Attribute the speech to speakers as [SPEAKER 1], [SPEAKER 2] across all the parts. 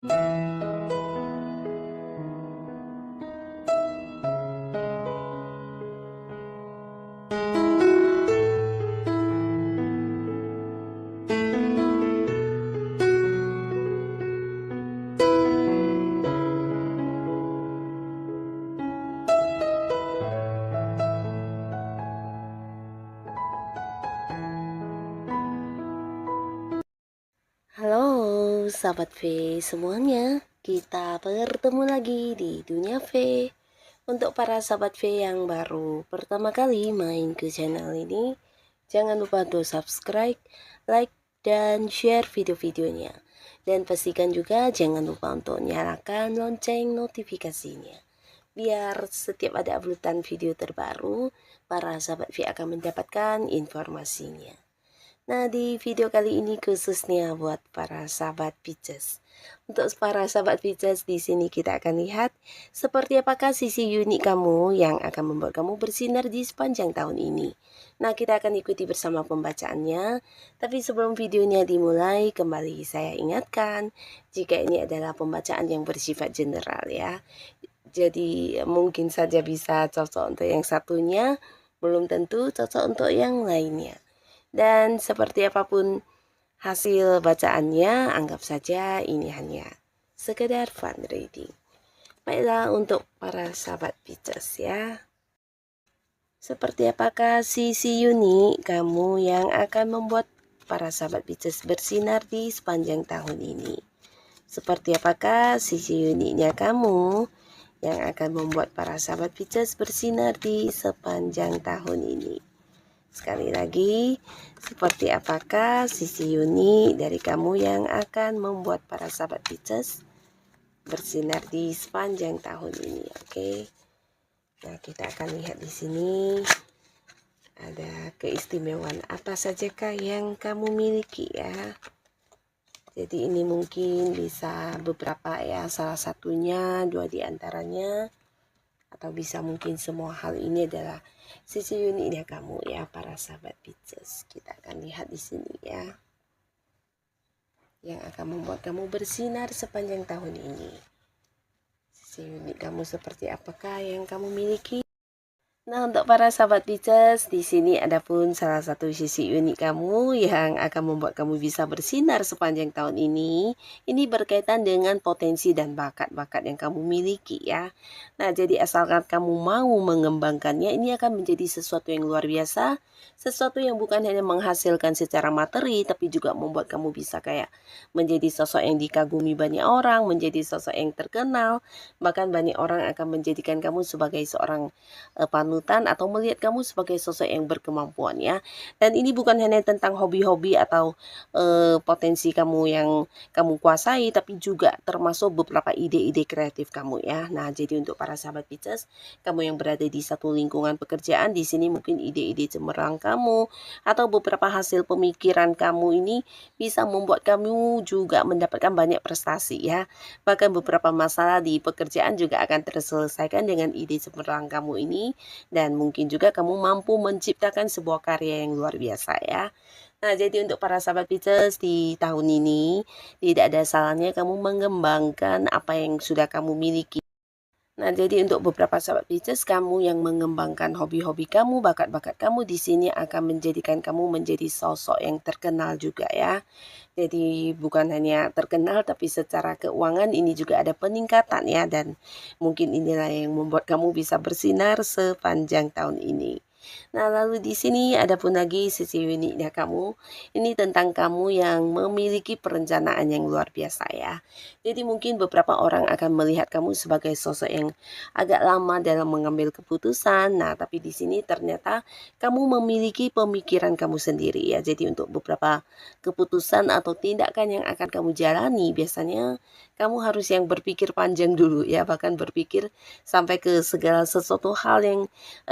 [SPEAKER 1] Halo sahabat V semuanya, kita bertemu lagi di Dunia V. Untuk para sahabat V yang baru pertama kali main ke channel ini, jangan lupa untuk subscribe, like, dan share video-videonya. Dan pastikan juga jangan lupa untuk nyalakan lonceng notifikasinya, biar setiap ada uploadan video terbaru, para sahabat V akan mendapatkan informasinya. Nah, di video kali ini khususnya buat para sahabat Pisces. Untuk para sahabat Pisces, di sini kita akan lihat seperti apakah sisi unik kamu yang akan membuat kamu bersinar di sepanjang tahun ini. Nah, kita akan ikuti bersama pembacaannya. Tapi sebelum videonya dimulai, kembali saya ingatkan jika ini adalah pembacaan yang bersifat general ya. Jadi mungkin saja bisa cocok untuk yang satunya, belum tentu cocok untuk yang lainnya. Dan seperti apapun hasil bacaannya, anggap saja ini hanya sekedar fun reading. Baiklah, untuk para sahabat Pisces ya. Seperti apakah sisi unik kamu yang akan membuat para sahabat Pisces bersinar di sepanjang tahun ini? Seperti apakah sisi uniknya kamu yang akan membuat para sahabat Pisces bersinar di sepanjang tahun ini? Sekali lagi, seperti apakah sisi unik dari kamu yang akan membuat para sahabat Pisces bersinar di sepanjang tahun ini? Oke. Nah, kita akan lihat di sini ada keistimewaan apa sajakah yang kamu miliki ya. Jadi ini mungkin bisa beberapa ya, salah satunya, dua di antaranya, atau bisa mungkin semua hal ini adalah sisi uniknya kamu ya para sahabat Pisces. Kita akan lihat di sini ya, yang akan membuat kamu bersinar sepanjang tahun ini. Sisi unik kamu seperti apakah yang kamu miliki? Nah, untuk para sahabat Pisces, di sini ada pun salah satu sisi unik kamu yang akan membuat kamu bisa bersinar sepanjang tahun ini. Ini berkaitan dengan potensi dan bakat-bakat yang kamu miliki ya. Nah, jadi asalkan kamu mau mengembangkannya, ini akan menjadi sesuatu yang luar biasa. Sesuatu yang bukan hanya menghasilkan secara materi, tapi juga membuat kamu bisa kayak menjadi sosok yang dikagumi banyak orang, menjadi sosok yang terkenal. Bahkan banyak orang akan menjadikan kamu sebagai seorang panutan atau melihat kamu sebagai sosok yang berkemampuan ya. Dan ini bukan hanya tentang hobi-hobi atau potensi kamu yang kamu kuasai, tapi juga termasuk beberapa ide-ide kreatif kamu ya. Nah, jadi untuk para sahabat Pisces, kamu yang berada di satu lingkungan pekerjaan, di sini mungkin ide-ide cemerlang kamu atau beberapa hasil pemikiran kamu ini bisa membuat kamu juga mendapatkan banyak prestasi ya. Bahkan beberapa masalah di pekerjaan juga akan terselesaikan dengan ide cemerlang kamu ini, dan mungkin juga kamu mampu menciptakan sebuah karya yang luar biasa ya. Nah, jadi untuk para sahabat Pisces di tahun ini, tidak ada salahnya kamu mengembangkan apa yang sudah kamu miliki. Nah, jadi untuk beberapa sahabat Pisces, kamu yang mengembangkan hobi-hobi kamu, bakat-bakat kamu di sini akan menjadikan kamu menjadi sosok yang terkenal juga ya. Jadi bukan hanya terkenal, tapi secara keuangan ini juga ada peningkatan ya, dan mungkin inilah yang membuat kamu bisa bersinar sepanjang tahun ini. Nah, lalu di sini ada pun lagi sisi uniknya kamu. Ini tentang kamu yang memiliki perencanaan yang luar biasa ya. Jadi mungkin beberapa orang akan melihat kamu sebagai sosok yang agak lama dalam mengambil keputusan. Nah, tapi di sini ternyata kamu memiliki pemikiran kamu sendiri ya. Jadi untuk beberapa keputusan atau tindakan yang akan kamu jalani, biasanya kamu harus yang berpikir panjang dulu ya, bahkan berpikir sampai ke segala sesuatu hal yang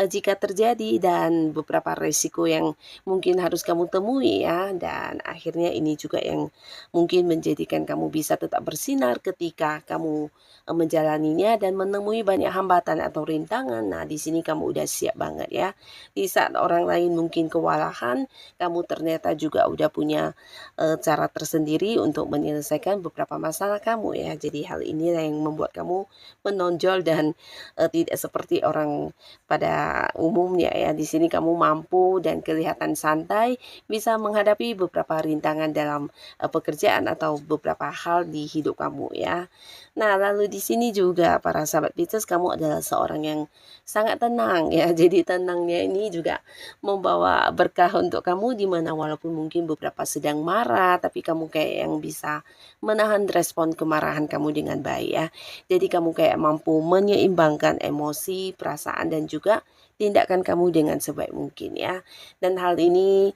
[SPEAKER 1] jika terjadi dan beberapa resiko yang mungkin harus kamu temui ya. Dan akhirnya ini juga yang mungkin menjadikan kamu bisa tetap bersinar ketika kamu menjalaninya dan menemui banyak hambatan atau rintangan. Nah, di sini kamu udah siap banget ya. Di saat orang lain mungkin kewalahan, kamu ternyata juga udah punya cara tersendiri untuk menyelesaikan beberapa masalah kamu ya. Jadi hal inilah yang membuat kamu menonjol dan tidak seperti orang pada umumnya ya. Di sini kamu mampu dan kelihatan santai bisa menghadapi beberapa rintangan dalam pekerjaan atau beberapa hal di hidup kamu ya. Nah, lalu di sini juga para sahabat Pisces, kamu adalah seorang yang sangat tenang ya. Jadi tenangnya ini juga membawa berkah untuk kamu di mana walaupun mungkin beberapa sedang marah, tapi kamu kayak yang bisa menahan respon kemarahan kamu dengan baik ya. Jadi kamu kayak mampu menyeimbangkan emosi, perasaan dan juga tindakan kamu dengan sebaik mungkin ya. Dan hal ini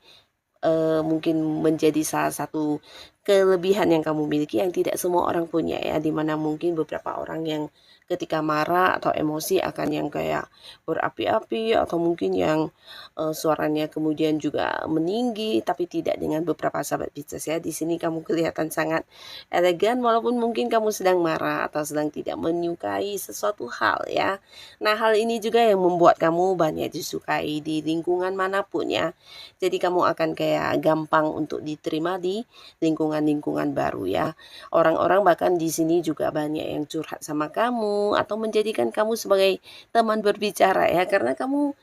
[SPEAKER 1] mungkin menjadi salah satu kelebihan yang kamu miliki yang tidak semua orang punya ya, dimana mungkin beberapa orang yang ketika marah atau emosi akan yang kayak berapi-api atau mungkin yang suaranya kemudian juga meninggi, tapi tidak dengan beberapa sahabat Pisces ya. Di sini kamu kelihatan sangat elegan walaupun mungkin kamu sedang marah atau sedang tidak menyukai sesuatu hal ya. Nah, hal ini juga yang membuat kamu banyak disukai di lingkungan manapun ya. Jadi kamu akan kayak gampang untuk diterima di lingkungan-lingkungan baru ya. Orang-orang bahkan di sini juga banyak yang curhat sama kamu atau menjadikan kamu sebagai teman berbicara ya, karena kamu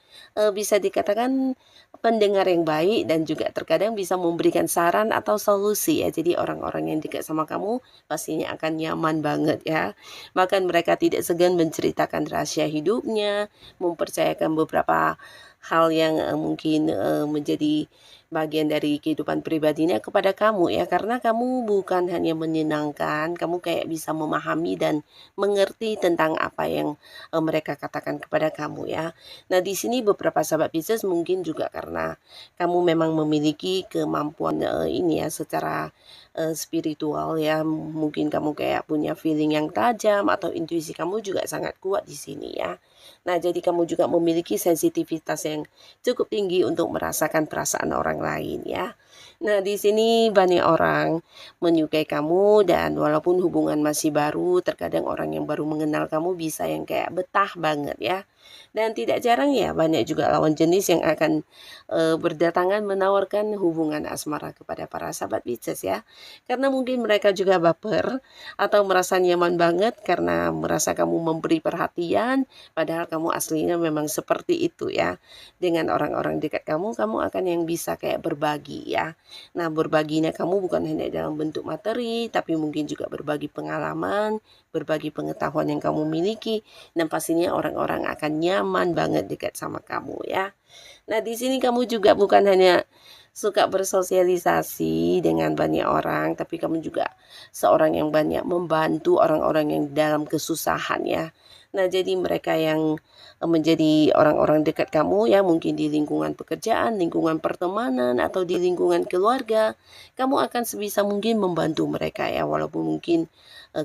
[SPEAKER 1] bisa dikatakan pendengar yang baik dan juga terkadang bisa memberikan saran atau solusi ya. Jadi orang-orang yang dekat sama kamu pastinya akan nyaman banget ya. Bahkan mereka tidak segan menceritakan rahasia hidupnya, mempercayakan beberapa hal yang mungkin menjadi bagian dari kehidupan pribadinya kepada kamu ya, karena kamu bukan hanya menyenangkan, kamu kayak bisa memahami dan mengerti tentang apa yang mereka katakan kepada kamu ya. Nah, di sini beberapa sahabat Pisces mungkin juga karena kamu memang memiliki kemampuan ini ya secara spiritual ya, mungkin kamu kayak punya feeling yang tajam atau intuisi kamu juga sangat kuat di sini ya. Nah, jadi kamu juga memiliki sensitivitas yang cukup tinggi untuk merasakan perasaan orang lain ya. Nah, di sini banyak orang menyukai kamu dan walaupun hubungan masih baru, terkadang orang yang baru mengenal kamu bisa yang kayak betah banget ya. Dan tidak jarang ya banyak juga lawan jenis yang akan berdatangan menawarkan hubungan asmara kepada para sahabat Pisces ya. Karena mungkin mereka juga baper atau merasa nyaman banget karena merasa kamu memberi perhatian, padahal kamu aslinya memang seperti itu ya. Dengan orang-orang dekat kamu, kamu akan yang bisa kayak berbagi ya. Nah, berbaginya kamu bukan hanya dalam bentuk materi, tapi mungkin juga berbagi pengalaman, berbagi pengetahuan yang kamu miliki, dan pastinya orang-orang akan nyaman banget dekat sama kamu ya. Nah, di sini kamu juga bukan hanya suka bersosialisasi dengan banyak orang, tapi kamu juga seorang yang banyak membantu orang-orang yang dalam kesusahan ya. Nah, jadi mereka yang menjadi orang-orang dekat kamu ya, mungkin di lingkungan pekerjaan, lingkungan pertemanan, atau di lingkungan keluarga, kamu akan sebisa mungkin membantu mereka ya, walaupun mungkin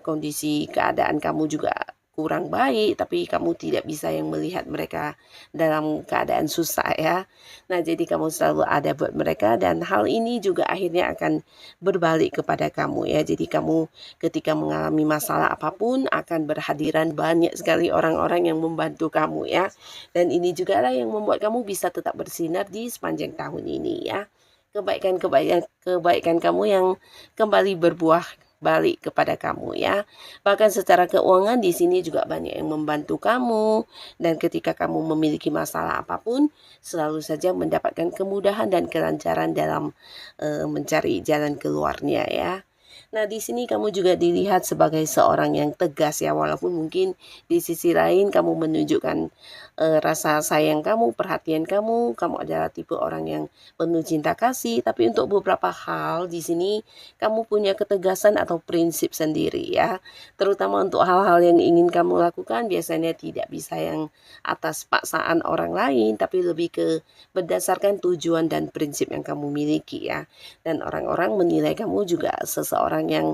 [SPEAKER 1] kondisi keadaan kamu juga kurang baik, tapi kamu tidak bisa yang melihat mereka dalam keadaan susah ya. Nah, jadi kamu selalu ada buat mereka dan hal ini juga akhirnya akan berbalik kepada kamu ya. Jadi kamu ketika mengalami masalah apapun akan berhadiran banyak sekali orang-orang yang membantu kamu ya. Dan ini juga lah yang membuat kamu bisa tetap bersinar di sepanjang tahun ini ya. Kebaikan kamu yang kembali berbuah balik kepada kamu ya. Bahkan secara keuangan di sini juga banyak yang membantu kamu dan ketika kamu memiliki masalah apapun selalu saja mendapatkan kemudahan dan kelancaran dalam mencari jalan keluarnya ya. Nah, di sini kamu juga dilihat sebagai seorang yang tegas ya, walaupun mungkin di sisi lain kamu menunjukkan rasa sayang kamu, perhatian kamu adalah tipe orang yang penuh cinta kasih, tapi untuk beberapa hal di sini kamu punya ketegasan atau prinsip sendiri ya. Terutama untuk hal-hal yang ingin kamu lakukan biasanya tidak bisa yang atas paksaan orang lain, tapi lebih ke berdasarkan tujuan dan prinsip yang kamu miliki ya. Dan orang-orang menilai kamu juga seseorang seseorang yang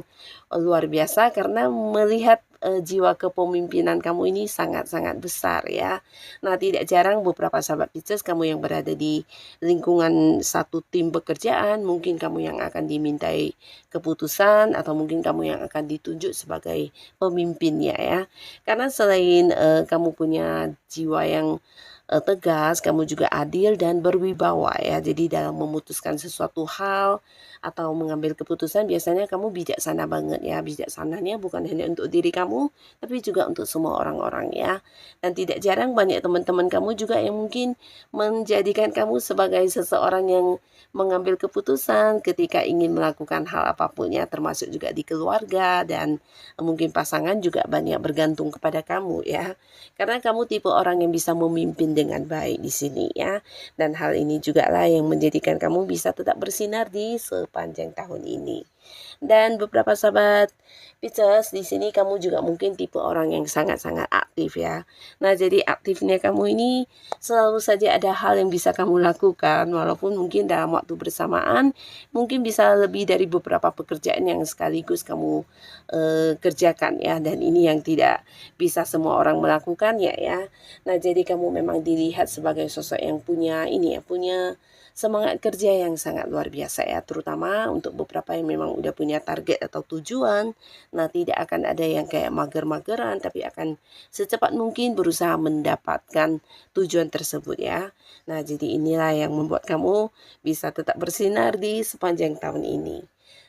[SPEAKER 1] luar biasa karena melihat jiwa kepemimpinan kamu ini sangat-sangat besar ya. Nah, tidak jarang beberapa sahabat Pisces kamu yang berada di lingkungan satu tim pekerjaan, mungkin kamu yang akan dimintai keputusan atau mungkin kamu yang akan ditunjuk sebagai pemimpinnya ya. Karena selain kamu punya jiwa yang tegas, kamu juga adil dan berwibawa ya. Jadi dalam memutuskan sesuatu hal atau mengambil keputusan biasanya kamu bijaksana banget ya. Bijaksananya bukan hanya untuk diri kamu, tapi juga untuk semua orang-orang ya. Dan tidak jarang banyak teman-teman kamu juga yang mungkin menjadikan kamu sebagai seseorang yang mengambil keputusan ketika ingin melakukan hal apapun ya, termasuk juga di keluarga dan mungkin pasangan juga banyak bergantung kepada kamu ya. Karena kamu tipe orang yang bisa memimpin dengan baik di sini ya. Dan hal ini juga lah yang menjadikan kamu bisa tetap bersinar di sepanjang tahun ini. Dan beberapa sahabat Pisces, di sini kamu juga mungkin tipe orang yang sangat-sangat aktif ya. Nah, jadi aktifnya kamu ini selalu saja ada hal yang bisa kamu lakukan, walaupun mungkin dalam waktu bersamaan, mungkin bisa lebih dari beberapa pekerjaan yang sekaligus kamu kerjakan ya. Dan ini yang tidak bisa semua orang melakukan ya. Nah, jadi kamu memang dilihat sebagai sosok yang punya ini ya, punya semangat kerja yang sangat luar biasa ya, terutama untuk beberapa yang memang udah punya target atau tujuan. Nah, tidak akan ada yang kayak mager-mageran, tapi akan secepat mungkin berusaha mendapatkan tujuan tersebut ya. Nah, jadi inilah yang membuat kamu bisa tetap bersinar di sepanjang tahun ini.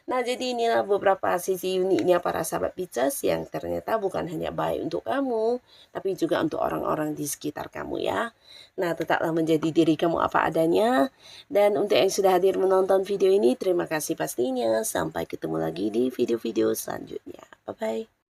[SPEAKER 1] Nah, jadi inilah beberapa sisi uniknya para sahabat Pisces yang ternyata bukan hanya baik untuk kamu, tapi juga untuk orang-orang di sekitar kamu ya. Nah, tetaplah menjadi diri kamu apa adanya. Dan untuk yang sudah hadir menonton video ini, terima kasih pastinya. Sampai ketemu lagi di video-video selanjutnya. Bye-bye.